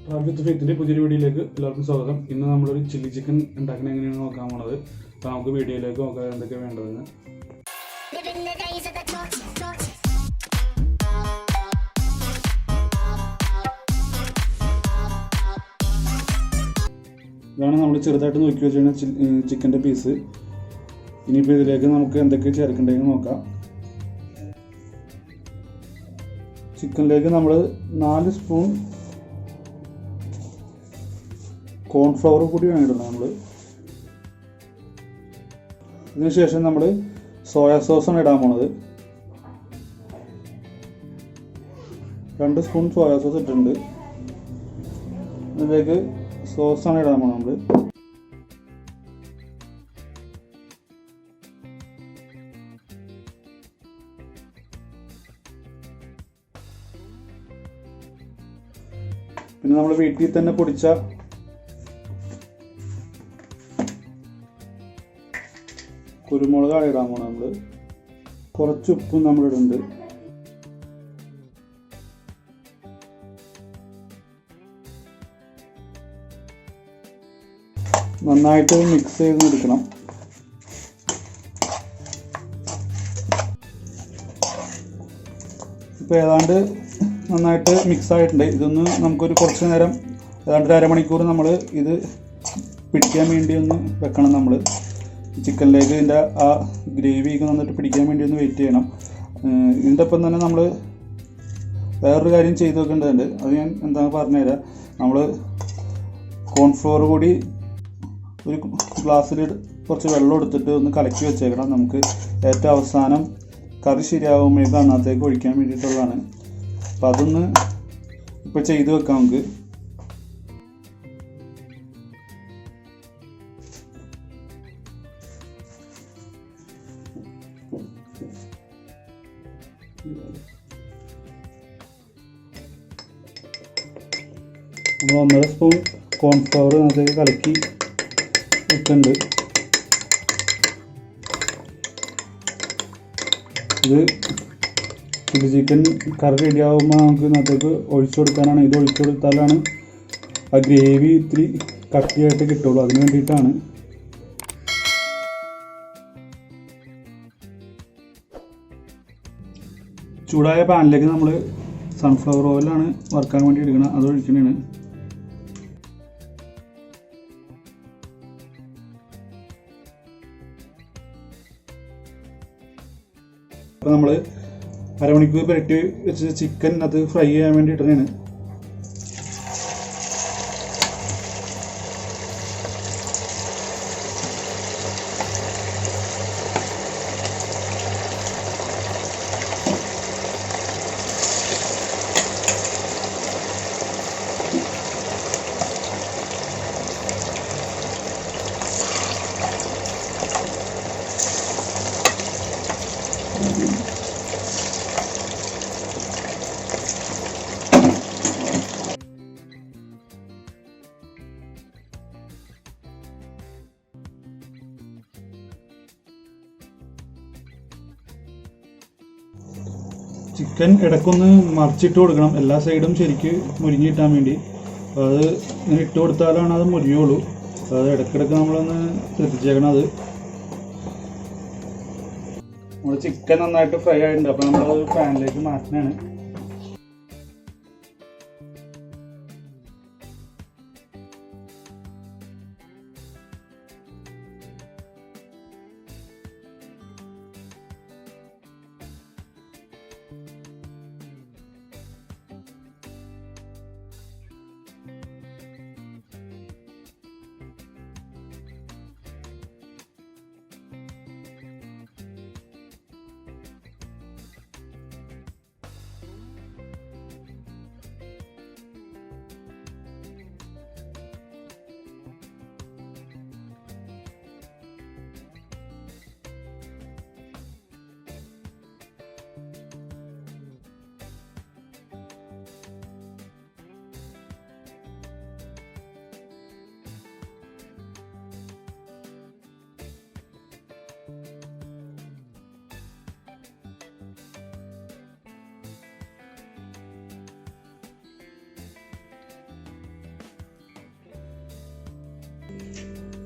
Travel ഫെയ്ത്തിൻ്റെ പുതിയൊരു വീഡിയോയിലേക്ക് എല്ലാവർക്കും സ്വാഗതം. ഇന്ന് നമ്മളൊരു ചില്ലി ചിക്കൻ ഉണ്ടാക്കുന്നത് എങ്ങനെയാണ് നോക്കാൻ പോണത്. അപ്പോൾ നമുക്ക് വീഡിയോയിലേക്ക് നോക്കാം എന്തൊക്കെയാണ് വേണ്ടതെന്ന്. ഇതാണ് നമ്മൾ ചെറുതായിട്ട് നോക്കി വെച്ചാണ് ചിക്കൻ്റെ പീസ്. ഇനിയിപ്പോൾ ഇതിലേക്ക് നമുക്ക് എന്തൊക്കെ ചേർക്കേണ്ടതെന്ന് നോക്കാം. ചിക്കനിലേക്ക് നമ്മൾ 4 സ്പൂൺ കോൺഫ്ലവർ കൂടി വേണ്ടിയിട്ടുണ്ട് നമ്മൾ. ഇതിനുശേഷം നമ്മൾ സോയ സോസാണ് ഇടാൻ പോണത്. 2 സ്പൂൺ സോയ സോസ് ഇട്ടിട്ടുണ്ട്. ഇതിലേക്ക് സോസാണ് ഇടാൻ പോണത് നമ്മൾ. പിന്നെ നമ്മൾ വീട്ടിൽ തന്നെ പൊടിച്ച കുരുമുളകാണ് ഇടാൻ പോണത് നമ്മൾ. കുറച്ച് ഉപ്പും നമ്മൾ ഇടുന്നുണ്ട്. നന്നായിട്ട് മിക്സ് ചെയ്ത് എടുക്കണം. ഇപ്പോൾ ഏതാണ്ട് നന്നായിട്ട് മിക്സ് ആയിട്ടുണ്ട്. ഇതൊന്ന് നമുക്കൊരു കുറച്ച് നേരം, ഏതാണ്ട് 1/2 മണിക്കൂർ നമ്മൾ ഇത് പിടിക്കാൻ വേണ്ടി ഒന്ന് വെക്കണം. നമ്മൾ ചിക്കനിലേക്ക് ഇതിൻ്റെ ആ ഗ്രേവിയൊക്കെ നന്നായിട്ട് പിടിക്കാൻ വേണ്ടി ഒന്ന് വെയിറ്റ് ചെയ്യണം. ഇതിൻ്റെ ഒപ്പം തന്നെ നമ്മൾ വേറൊരു കാര്യം ചെയ്ത് വെക്കേണ്ടതുണ്ട്. അത് ഞാൻ എന്താണെന്ന് പറഞ്ഞുതരാം. നമ്മൾ കോൺഫ്ലോർ കൂടി ഒരു ഗ്ലാസ്സിൽ കുറച്ച് വെള്ളം എടുത്തിട്ട് ഒന്ന് കലക്കി വെച്ചേക്കണം. നമുക്ക് ഏറ്റവും അവസാനം കറി ശരിയാകുമ്പോഴേക്കും അതിനകത്തേക്ക് ഒഴിക്കാൻ വേണ്ടിയിട്ടുള്ളതാണ്. അപ്പം അതൊന്ന് ഇപ്പോൾ ചെയ്ത് വെക്കാം നമുക്ക്. നമ്മൾ 1.5 സ്പൂൺ കോൺഫ്ലവർ അതിനകത്തേക്ക് കലക്കി വെക്കുന്നുണ്ട്. ഇത് ചില്ലി ചിക്കൻ കറി റെഡിയാകുമ്പോൾ നമുക്ക് ഇതിനകത്തേക്ക് ഒഴിച്ചു കൊടുക്കാനാണ്. ഇത് ഒഴിച്ചു കൊടുത്താലാണ് ആ ഗ്രേവി ഇത്തിരി കട്ടിയായിട്ട് കിട്ടുള്ളൂ. അതിന് വേണ്ടിയിട്ടാണ്. ചൂടായ പാനിലേക്ക് നമ്മൾ സൺഫ്ലവർ ഓയിലാണ് വറുക്കാൻ വേണ്ടി എടുക്കണം. അത് ഒഴിക്കണതാണ്. അപ്പോൾ നമ്മൾ 1/2 മണിക്കൂർ പുരട്ടി വെച്ച് ചിക്കൻ അത് ഫ്രൈ ചെയ്യാൻ വേണ്ടി ഇടുന്നതാണ്. ചിക്കൻ ഇടയ്ക്കൊന്ന് മറിച്ചിട്ട് കൊടുക്കണം. എല്ലാ സൈഡും ശരിക്ക് മുരിഞ്ഞിട്ടാൻ വേണ്ടി. അപ്പോൾ അത് ഇങ്ങനെ ഇട്ട് കൊടുത്താലാണ് അത് മുരിയുള്ളൂ. അത് ഇടയ്ക്കിടയ്ക്ക് നമ്മളൊന്ന് ശ്രദ്ധിച്ചേക്കണം. അത് നമ്മൾ ചിക്കൻ നന്നായിട്ട് ഫ്രൈ ആയിട്ടുണ്ട്. അപ്പോൾ നമ്മളത് പാനിലേക്ക് മാറ്റുന്നതാണ്.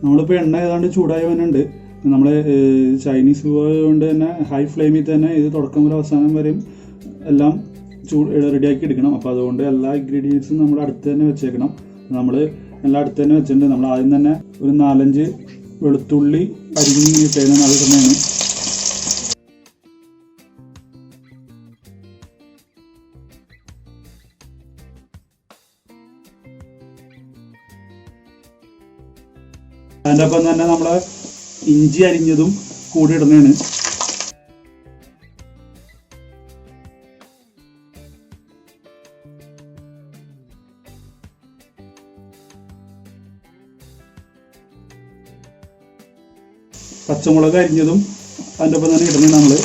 നമ്മളിപ്പോൾ എണ്ണ ഏതാണ്ട് ചൂടായി വരുന്നുണ്ട്. നമ്മൾ ചൈനീസ് കൊണ്ട് തന്നെ ഹൈ ഫ്ലെയിമിൽ തന്നെ ഇത് തുടക്കം മുതൽ അവസാനം വരെയും എല്ലാം റെഡിയാക്കി എടുക്കണം. അപ്പോൾ അതുകൊണ്ട് എല്ലാ ഇൻഗ്രീഡിയൻസും നമ്മൾ അടുത്ത് തന്നെ വെച്ചേക്കണം. നമ്മൾ എല്ലാം അടുത്ത് തന്നെ വെച്ചിട്ടുണ്ട്. നമ്മൾ ആദ്യം തന്നെ ഒരു 4-5 വെളുത്തുള്ളി അരിഞ്ഞിട്ടേന്ന് അത് തന്നെയാണ്. അതിൻ്റെ ഒപ്പം തന്നെ നമ്മൾ ഇഞ്ചി അരിഞ്ഞതും കൂടി ഇടുന്നതാണ്. പച്ചമുളക് അരിഞ്ഞതും അതിൻ്റെ ഒപ്പം തന്നെ ഇടുന്നത് നമ്മൾ.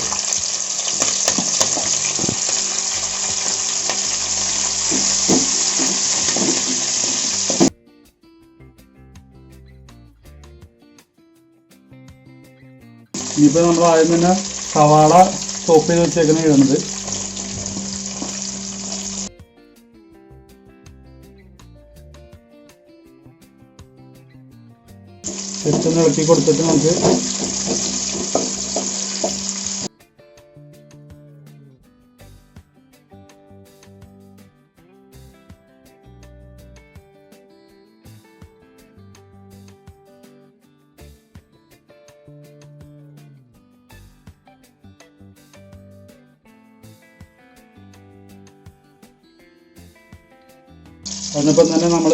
ഇനിയിപ്പോൾ നമ്മൾ ആദ്യം തന്നെ സവാള ചോപ്പ് ചെയ്ത് വെച്ചേക്കുന്ന ഇടുന്നത്. ജസ്റ്റ് ഒന്ന് ഇളക്കി കൊടുത്തിട്ട് നമുക്ക് അതിനൊപ്പം തന്നെ നമ്മൾ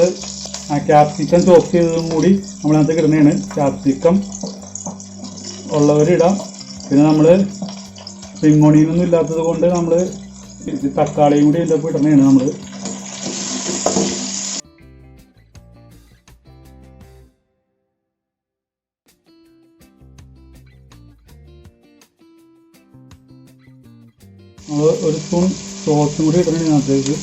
ക്യാപ്സിക്കം ചോപ്പ് ചെയ്തതും കൂടി നമ്മളതിനകത്ത് ഇടുന്നതാണ്. ക്യാപ്സിക്കം ഉള്ളവരിടാം. പിന്നെ നമ്മൾ സ്പ്രിംഗ് ഓണിയനൊന്നും ഇല്ലാത്തത് കൊണ്ട് നമ്മൾ തക്കാളിയും കൂടി ഇതിൻ്റെ ഒപ്പം ഇടുന്നതാണ് നമ്മൾ. ഒരു സ്പൂൺ സോസും കൂടി ഇടുന്നതാണ് ഇതിനകത്തേക്ക്.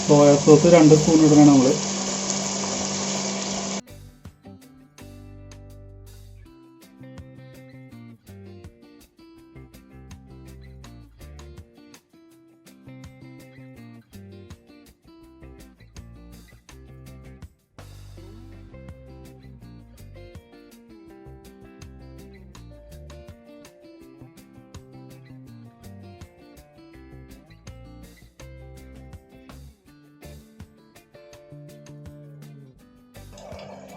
സോയ സോസ് 2 സ്പൂൺ ഇടണം നമ്മൾ.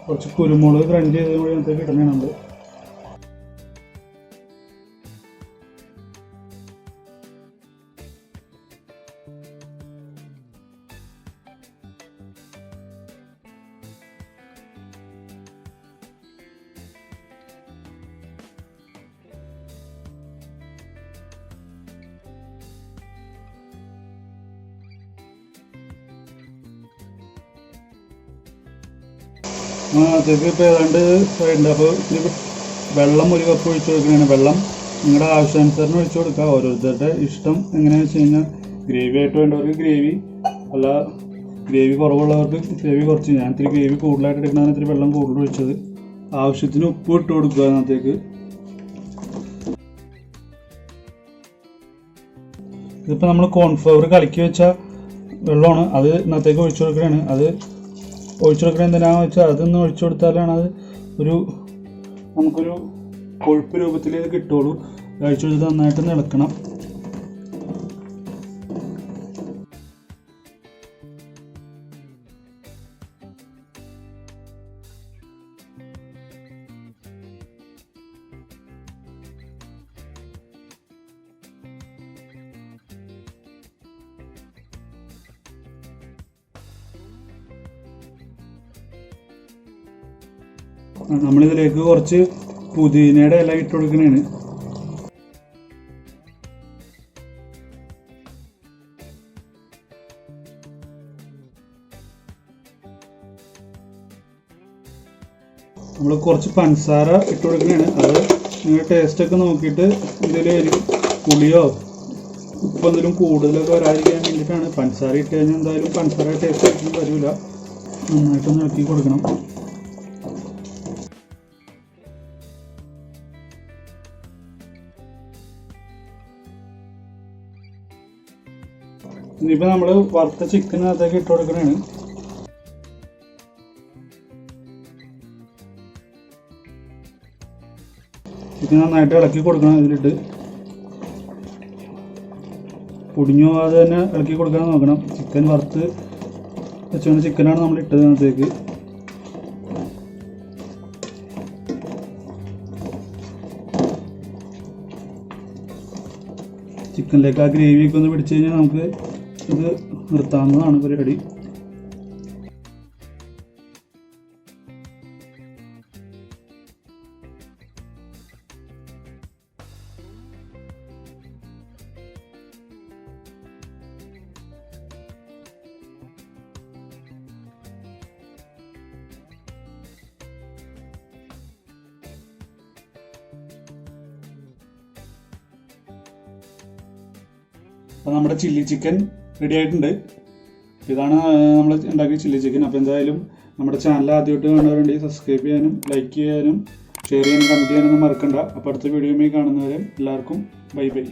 കുറച്ച് കുരുമുളക് ഗ്രൈൻഡ് ചെയ്തതും കൂടി അതിനകത്തേക്ക് ഇടണേ നമ്മൾ. അതിലേക്ക് ഇപ്പോൾ ഏതാണ്ട് ഉണ്ട്. അപ്പോൾ ഇതിൽ വെള്ളം 1 കപ്പ് ഒഴിച്ച് കൊടുക്കുകയാണ്. വെള്ളം നിങ്ങളുടെ ആവശ്യാനുസരണം ഒഴിച്ചു കൊടുക്കുക. ഓരോരുത്തരുടെ ഇഷ്ടം എങ്ങനെയാണെന്ന് വെച്ച് കഴിഞ്ഞാൽ ഗ്രേവി ആയിട്ട് വേണ്ടവർക്ക് ഗ്രേവി, അല്ല ഗ്രേവി കുറവുള്ളവർക്ക് ഗ്രേവി കുറച്ച്. ഞാൻ ഇത്തിരി ഗ്രേവി കൂടുതലായിട്ട് എടുക്കണമെന്ന് ഇത്തിരി വെള്ളം കൂടുതൽ ഒഴിച്ചത്. ആവശ്യത്തിന് ഉപ്പ് ഇട്ട് കൊടുക്കുക അതിനകത്തേക്ക്. ഇതിപ്പോൾ നമ്മൾ കോൺഫ്ലവർ കലക്കി വെച്ച വെള്ളമാണ്, അത് ഇന്നത്തേക്ക് ഒഴിച്ചു കൊടുക്കുകയാണ്. അത് ഒഴിച്ചു കൊടുക്കണത് എന്തിനാണെന്ന് വെച്ചാൽ അതൊന്ന് ഒഴിച്ചു കൊടുത്താലാണ് അത് നമുക്കൊരു കൊഴുപ്പ് രൂപത്തിൽ ഇത് കിട്ടുള്ളൂ. ഒഴിച്ചു കൊടുത്ത് നന്നായിട്ട് ഇളക്കണം. നമ്മളിതിലേക്ക് കുറച്ച് പുതിനയുടെ ഇല ഇട്ട് കൊടുക്കുന്നതാണ്. നമ്മൾ കുറച്ച് പഞ്ചസാര ഇട്ട് കൊടുക്കുന്നതാണ്. അത് നിങ്ങളുടെ ടേസ്റ്റൊക്കെ നോക്കിയിട്ട് ഇതിൽ പുളിയോ ഉപ്പ് എന്തെങ്കിലും കൂടുതലൊക്കെ വരാതിരിക്കാൻ വേണ്ടിയിട്ടാണ്. പഞ്ചസാര ഇട്ട് കഴിഞ്ഞാൽ എന്തായാലും പഞ്ചസാര ടേസ്റ്റ് ആയിട്ടൊന്നും വരില്ല. നന്നായിട്ടൊന്ന് ഇളക്കി കൊടുക്കണം. ഇനിയിപ്പോൾ നമ്മൾ വറുത്ത ചിക്കനകത്തേക്ക് ഇട്ട് കൊടുക്കണതാണ്. ചിക്കൻ നന്നായിട്ട് ഇളക്കി കൊടുക്കണം. ഇതിലിട്ട് പൊടിഞ്ഞു പോകാതെ തന്നെ ഇളക്കി കൊടുക്കാൻ നോക്കണം. ചിക്കൻ വറുത്ത് വെച്ചുകൊണ്ട് ചിക്കനാണ് നമ്മൾ ഇട്ടത് അതിനകത്തേക്ക്. ചിക്കനിലേക്ക് ആ ഗ്രേവിയൊക്കെ ഒന്ന് പിടിച്ചു കഴിഞ്ഞാൽ നമുക്ക് ഇത് നിർത്താവുന്നതാണ് പരിപാടി. അപ്പോൾ നമ്മുടെ ചില്ലി ചിക്കൻ റെഡി ആയിട്ടുണ്ട്. ഇതാണ് നമ്മൾ ഉണ്ടാക്കിയ ചില്ലി ചിക്കൻ. അപ്പോൾ എന്തായാലും നമ്മുടെ ചാനൽ ആദ്യമായിട്ട് കാണുന്നവരുണ്ടെങ്കിൽ സബ്സ്ക്രൈബ് ചെയ്യാനും ലൈക്ക് ചെയ്യാനും ഷെയർ ചെയ്യാനും കമൻറ്റ് ചെയ്യാനൊന്നും മറക്കണ്ട. അപ്പോൾ അടുത്ത വീഡിയോയുമായി കാണുന്നവരെ എല്ലാവർക്കും ബൈ ബൈ.